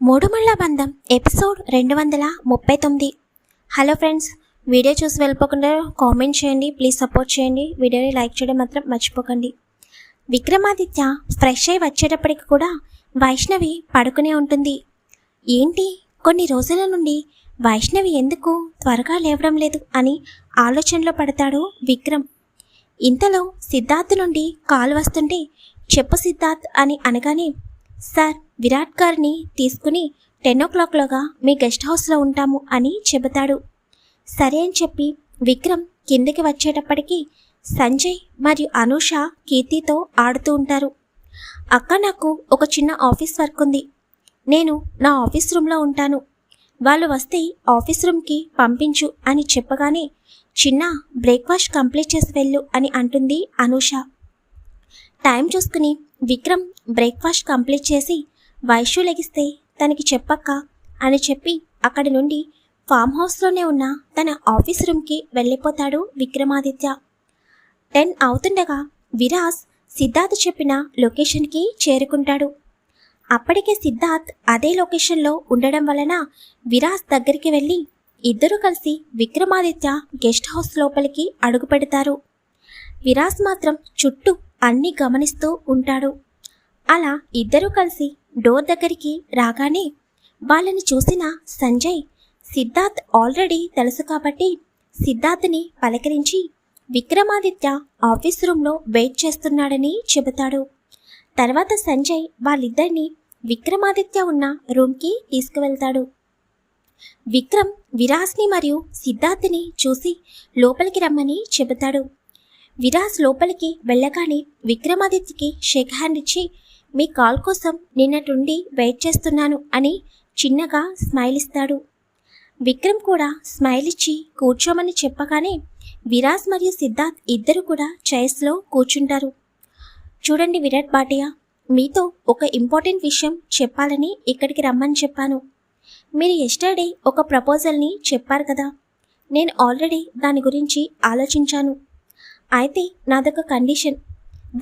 మూడుముళ్ళ బంధం episode 239. Hello friends, video చూసి వెళ్ళిపోకుండా కామెంట్ చేయండి, ప్లీజ్ సపోర్ట్ చేయండి, వీడియోని లైక్ చేయడం మాత్రం మర్చిపోకండి. విక్రమాదిత్య ఫ్రెష్ అయి వచ్చేటప్పటికి కూడా వైష్ణవి పడుకునే ఉంటుంది. ఏంటి కొన్ని రోజుల నుండి వైష్ణవి ఎందుకు త్వరగా లేవడం లేదు అని ఆలోచనలో పడతాడు విక్రమ్. ఇంతలో సిద్ధార్థ్ నుండి కాల్ వస్తుంటే, చెప్పు సిద్ధార్థ్ అని అనగానే, సార్ విరాట్ గారిని తీసుకుని 10 o'clockలోగా మీ గెస్ట్ హౌస్లో ఉంటాము అని చెబుతాడు. సరే అని చెప్పి విక్రమ్ కిందకి వచ్చేటప్పటికి సంజయ్ మరియు అనూష కీర్తితో ఆడుతూ ఉంటారు. అక్క, నాకు ఒక చిన్న ఆఫీస్ వర్క్ ఉంది, నేను నా ఆఫీస్ రూమ్లో ఉంటాను, వాళ్ళు వస్తే ఆఫీస్ రూమ్కి పంపించు అని చెప్పగానే, చిన్న బ్రేక్ఫాస్ట్ కంప్లీట్ చేసి వెళ్ళు అని అంటుంది అనూష. టైం చూసుకుని విక్రమ్ బ్రేక్ఫాస్ట్ కంప్లీట్ చేసి వైషు లెగిస్తే తనకి చెప్పక్క అని చెప్పి అక్కడి నుండి ఫామ్ హౌస్లోనే ఉన్న తన ఆఫీస్ రూమ్కి వెళ్ళిపోతాడు విక్రమాదిత్య. 10 అవుతుండగా విరాజ్ సిద్ధార్థ్ చెప్పిన లొకేషన్కి చేరుకుంటాడు. అప్పటికే సిద్ధార్థ్ అదే లొకేషన్లో ఉండడం వలన విరాజ్ దగ్గరికి వెళ్ళి ఇద్దరూ కలిసి విక్రమాదిత్య గెస్ట్ హౌస్ లోపలికి అడుగు పెడతారు. విరాజ్ మాత్రం చుట్టూ అన్నీ గమనిస్తూ ఉంటాడు. అలా ఇద్దరూ కలిసి డోర్ దగ్గరికి రాగానే వాళ్ళని చూసిన సంజయ్ సిద్ధార్థ్ ఆల్రెడీ తెలుసు కాబట్టి సిద్ధార్థ్ని పలకరించి విక్రమాదిత్య ఆఫీస్ రూమ్లో వెయిట్ చేస్తున్నాడని చెబుతాడు. తర్వాత సంజయ్ వాళ్ళిద్దరినీ విక్రమాదిత్య ఉన్న రూమ్కి తీసుకువెళ్తాడు. విక్రమ్ విరాజ్ని మరియు సిద్ధార్థ్ని చూసి లోపలికి రమ్మని చెబుతాడు. విరాజ్ లోపలికి వెళ్ళగానే విక్రమాదిత్యకి షేక్ హ్యాండ్ ఇచ్చి, మీ కాల్ కోసం నిన్నటుండి వెయిట్ చేస్తున్నాను అని చిన్నగా స్మైల్ ఇస్తాడు. విక్రమ్ కూడా స్మైల్ ఇచ్చి కూర్చోమని చెప్పగానే విరాజ్ మరియు సిద్ధార్థ్ ఇద్దరు కూడా చైర్స్లో కూర్చుంటారు. చూడండి విరాట్ భాటియా, మీతో ఒక ఇంపార్టెంట్ విషయం చెప్పాలని ఇక్కడికి రమ్మని చెప్పాను. మీరు ఎస్టర్డే ఒక ప్రపోజల్ని చెప్పారు కదా, నేను ఆల్రెడీ దాని గురించి ఆలోచించాను. అయితే నాదొక కండిషన్,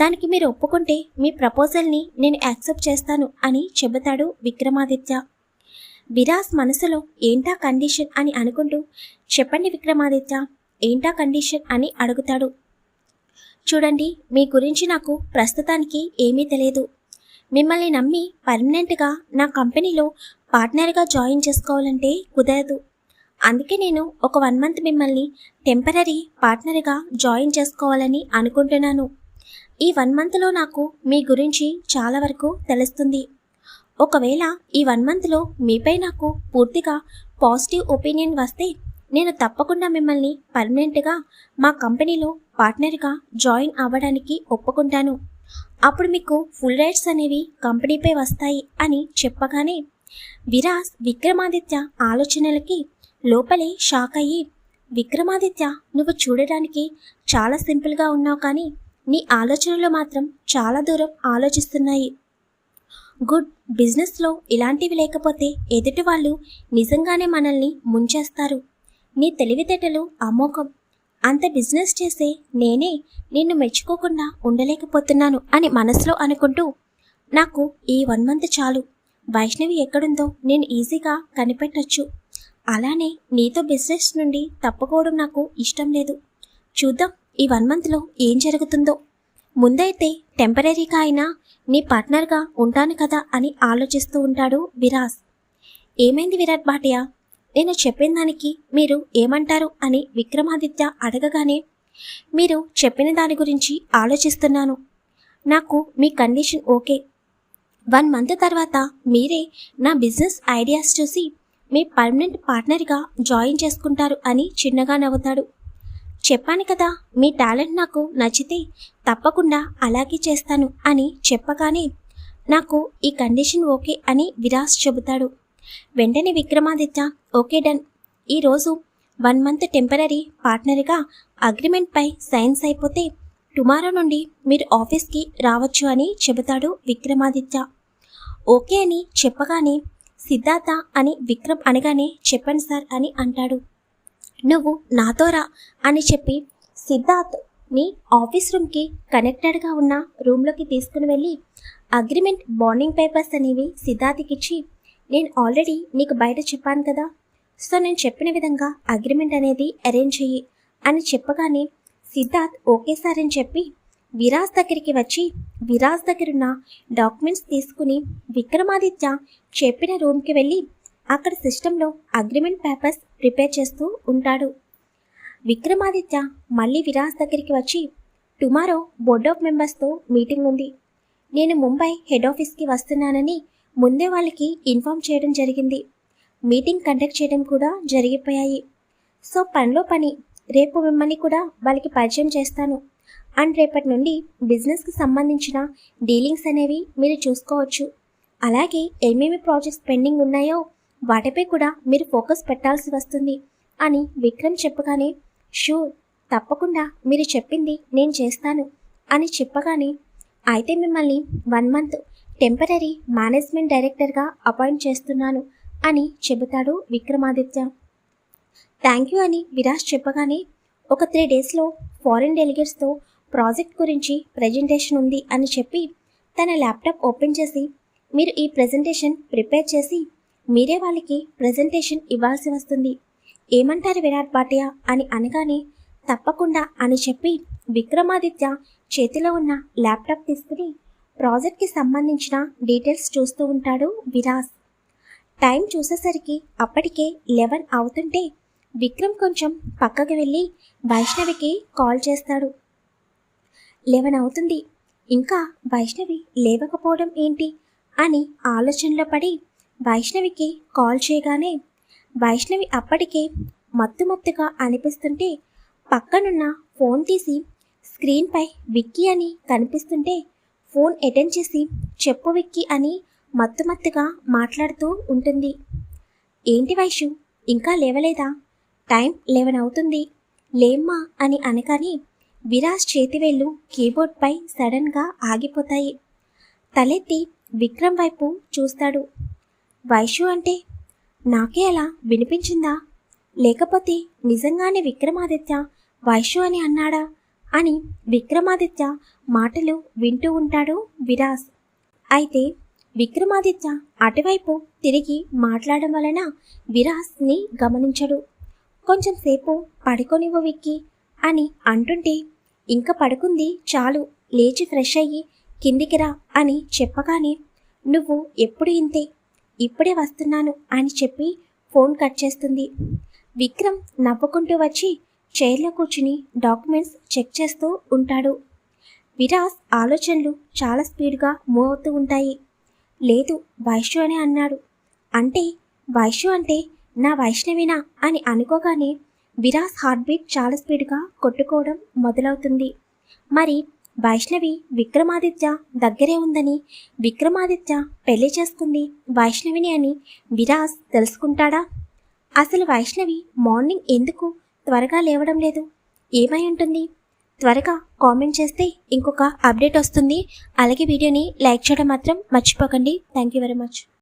దానికి మీరు ఒప్పుకుంటే మీ ప్రపోజల్ని నేను యాక్సెప్ట్ చేస్తాను అని చెబుతాడు విక్రమాదిత్య. విరాజ్ మనసులో ఏంటా కండిషన్ అని అనుకుంటూ, చెప్పండి విక్రమాదిత్య, ఏంటా కండిషన్ అని అడుగుతాడు. చూడండి, మీ గురించి నాకు ప్రస్తుతానికి ఏమీ తెలియదు. మిమ్మల్ని నమ్మి పర్మనెంట్గా నా కంపెనీలో పార్ట్నర్గా జాయిన్ చేసుకోవాలంటే కుదరదు. అందుకే నేను ఒక 1 month మిమ్మల్ని టెంపరరీ పార్ట్నర్గా జాయిన్ చేసుకోవాలని అనుకుంటున్నాను. ఈ 1 monthలో నాకు మీ గురించి చాలా వరకు తెలుస్తుంది. ఒకవేళ ఈ 1 monthలో మీపై నాకు పూర్తిగా పాజిటివ్ ఒపీనియన్ వస్తే నేను తప్పకుండా మిమ్మల్ని పర్మనెంట్గా మా కంపెనీలో పార్ట్నర్గా జాయిన్ అవ్వడానికి ఒప్పుకుంటాను. అప్పుడు మీకు ఫుల్ రైట్స్ అనేవి కంపెనీపై వస్తాయి అని చెప్పగానే విరాజ్ విక్రమాదిత్య ఆలోచనలకి లోపలే షాక్ అయ్యి, విక్రమాదిత్య, నువ్వు చూడడానికి చాలా సింపుల్గా ఉన్నావు, కానీ నీ ఆలోచనలు మాత్రం చాలా దూరం ఆలోచిస్తున్నాయి. గుడ్, బిజినెస్లో ఇలాంటివి లేకపోతే ఎదుటి వాళ్ళు నిజంగానే మనల్ని ముంచేస్తారు. నీ తెలివితేటలు అమోఘం. అంత బిజినెస్ చేసే నేనే నిన్ను మెచ్చుకోకుండా ఉండలేకపోతున్నాను అని మనసులో అనుకుంటూ, నాకు ఈ 1 month చాలు, వైష్ణవి ఎక్కడుందో నేను ఈజీగా కనిపెట్టచ్చు. అలానే నీతో బిజినెస్ నుండి తప్పుకోవడం నాకు ఇష్టం లేదు. చూద్దాం ఈ 1 monthలో ఏం జరుగుతుందో. ముందైతే టెంపరీగా అయినా నీ పార్ట్నర్గా ఉంటాను కదా అని ఆలోచిస్తూ ఉంటాడు విరాజ్. ఏమైంది విరాట్ భాటియా, నేను చెప్పిన దానికి మీరు ఏమంటారు అని విక్రమాదిత్య అడగగానే, మీరు చెప్పిన దాని గురించి ఆలోచిస్తున్నాను. నాకు మీ కండిషన్ ఓకే. 1 month తర్వాత మీరే నా బిజినెస్ ఐడియాస్ చూసి మీ పర్మనెంట్ పార్ట్నర్గా జాయిన్ చేసుకుంటారు అని చిన్నగా నవ్వుతాడు. చెప్పాను కదా, మీ టాలెంట్ నాకు నచ్చితే తప్పకుండా అలాగే చేస్తాను అని చెప్పగానే, నాకు ఈ కండిషన్ ఓకే అని విరాజ్ చెబుతాడు. వెంటనే విక్రమాదిత్య, ఓకే డన్, ఈరోజు 1 month టెంపరరీ పార్ట్నర్గా అగ్రిమెంట్పై సైన్స్ అయిపోతే టుమారో నుండి మీరు ఆఫీస్కి రావచ్చు అని చెబుతాడు విక్రమాదిత్య. ఓకే అని చెప్పగానే సిద్ధార్థ అని విక్రమ్ అనగానే, చెప్పండి సార్ అని అంటాడు. నువ్వు నాతో రా అని చెప్పి సిద్ధార్థ్ని ఆఫీస్ రూమ్కి కనెక్టెడ్గా ఉన్న రూమ్లోకి తీసుకుని వెళ్ళి అగ్రిమెంట్ బాండింగ్ పేపర్స్ అనేవి సిద్ధార్థకి ఇచ్చి, నేను ఆల్రెడీ నీకు బయట చెప్పాను కదా, సో నేను చెప్పిన విధంగా అగ్రిమెంట్ అనేది అరేంజ్ చెయ్యి అని చెప్పగానే సిద్ధార్థ్ ఓకే సార్ అని చెప్పి విరాజ్ దగ్గరికి వచ్చి విరాజ్ దగ్గరున్న డాక్యుమెంట్స్ తీసుకుని విక్రమాదిత్య చెప్పిన రూమ్కి వెళ్ళి అక్కడ సిస్టంలో అగ్రిమెంట్ పేపర్స్ ప్రిపేర్ చేస్తూ ఉంటాడు. విక్రమాదిత్య మళ్ళీ విరాజ్ దగ్గరికి వచ్చి టుమారో బోర్డ్ ఆఫ్ మెంబర్స్తో మీటింగ్ ఉంది, నేను ముంబై హెడ్ ఆఫీస్కి వస్తున్నానని ముందే వాళ్ళకి ఇన్ఫామ్ చేయడం జరిగింది, మీటింగ్ కండక్ట్ చేయడం కూడా జరిగిపోయాయి. సో పనిలో పని రేపు మిమ్మల్ని కూడా వాళ్ళకి పరిచయం చేస్తాను అండ్ రేపటి నుండి బిజినెస్కి సంబంధించిన డీలింగ్స్ అనేవి మీరు చూసుకోవచ్చు. అలాగే ఏమేమి ప్రాజెక్ట్స్ పెండింగ్ ఉన్నాయో వాటిపై కూడా మీరు ఫోకస్ పెట్టాల్సి వస్తుంది అని విక్రమ్ చెప్పగానే షూర్, తప్పకుండా మీరు చెప్పింది నేను చేస్తాను అని చెప్పగానే అయితే మిమ్మల్ని 1 month టెంపరరీ మేనేజ్మెంట్ డైరెక్టర్గా అపాయింట్ చేస్తున్నాను అని చెబుతాడు విక్రమాదిత్య. థ్యాంక్ యూ అని విరాజ్ చెప్పగానే ఒక 3 daysలో ఫారిన్ డెలిగేట్స్తో ప్రాజెక్ట్ గురించి ప్రజెంటేషన్ ఉంది అని చెప్పి తన ల్యాప్టాప్ ఓపెన్ చేసి మీరు ఈ ప్రజెంటేషన్ ప్రిపేర్ చేసి మీరే వాళ్ళకి ప్రజెంటేషన్ ఇవ్వాల్సి వస్తుంది, ఏమంటారు విరాట్ భాటియా అని అనగానే తప్పకుండా అని చెప్పి విక్రమాదిత్య చేతిలో ఉన్న ల్యాప్టాప్ తీసుకుని ప్రాజెక్ట్కి సంబంధించిన డీటెయిల్స్ చూస్తూ ఉంటాడు విరాజ్. టైం చూసేసరికి అప్పటికే 11 అవుతుంటే విక్రమ్ కొంచెం పక్కకు వెళ్ళి వైష్ణవికి కాల్ చేస్తాడు. 11 అవుతుంది, ఇంకా వైష్ణవి లేవకపోవడం ఏంటి అని ఆలోచనలో పడి వైష్ణవికి కాల్ చేయగానే వైష్ణవి అప్పటికే మత్తుగా అనిపిస్తుంటే పక్కనున్న ఫోన్ తీసి స్క్రీన్పై విక్కీ అని కనిపిస్తుంటే ఫోన్ అటెండ్ చేసి చెప్పు విక్కీ అని మత్తుగా మాట్లాడుతూ ఉంటుంది. ఏంటి వైషు, ఇంకా లేవలేదా? టైం 11 అవుతుంది, లేమ్మా అని అనగానే విరాజ్ చేతివేళ్ళు కీబోర్డ్పై సడన్గా ఆగిపోతాయి. తలెత్తి విక్రమ్ వైపు చూస్తాడు. వైషు అంటే నాకే అలా వినిపించిందా, లేకపోతే నిజంగానే విక్రమాదిత్య వైషు అని అన్నాడా అని విక్రమాదిత్య మాటలు వింటూ ఉంటాడు విరాజ్. అయితే విక్రమాదిత్య అటువైపు తిరిగి మాట్లాడడం వలన విరాజ్ని గమనించడు. కొంచెం సేపు పడుకోనివ్వు విక్కీ అని అంటుంటే ఇంకా పడుకుంది చాలు, లేచి ఫ్రెష్ అయ్యి కిందికి రా అని చెప్పగానే నువ్వు ఎప్పుడు ఇంతే, ఇప్పుడే వస్తున్నాను అని చెప్పి ఫోన్ కట్ చేస్తుంది. విక్రమ్ నవ్వుకుంటూ వచ్చి చైర్లో కూర్చుని డాక్యుమెంట్స్ చెక్ చేస్తూ ఉంటాడు. విరాజ్ ఆలోచనలు చాలా స్పీడ్గా మూవ్ అవుతూ ఉంటాయి. లేదు వైషు అని అన్నాడు అంటే వైషు అంటే నా వైష్ణవినా అని అనుకోగానే విరాజ్ హార్ట్ బీట్ చాలా స్పీడ్గా కొట్టుకోవడం మొదలవుతుంది. మరి వైష్ణవి విక్రమాదిత్య దగ్గరే ఉందని, విక్రమాదిత్య పెళ్లి చేసుకుంది వైష్ణవిని అని విరాజ్ తెలుసుకుంటాడా? అసలు వైష్ణవి మార్నింగ్ ఎందుకు త్వరగా లేవడం లేదు, ఏమై ఉంటుంది? త్వరగా కామెంట్ చేస్తే ఇంకొక అప్డేట్ వస్తుంది. అలాగే వీడియోని లైక్ చేయడం మాత్రం మర్చిపోకండి. Thank you very much.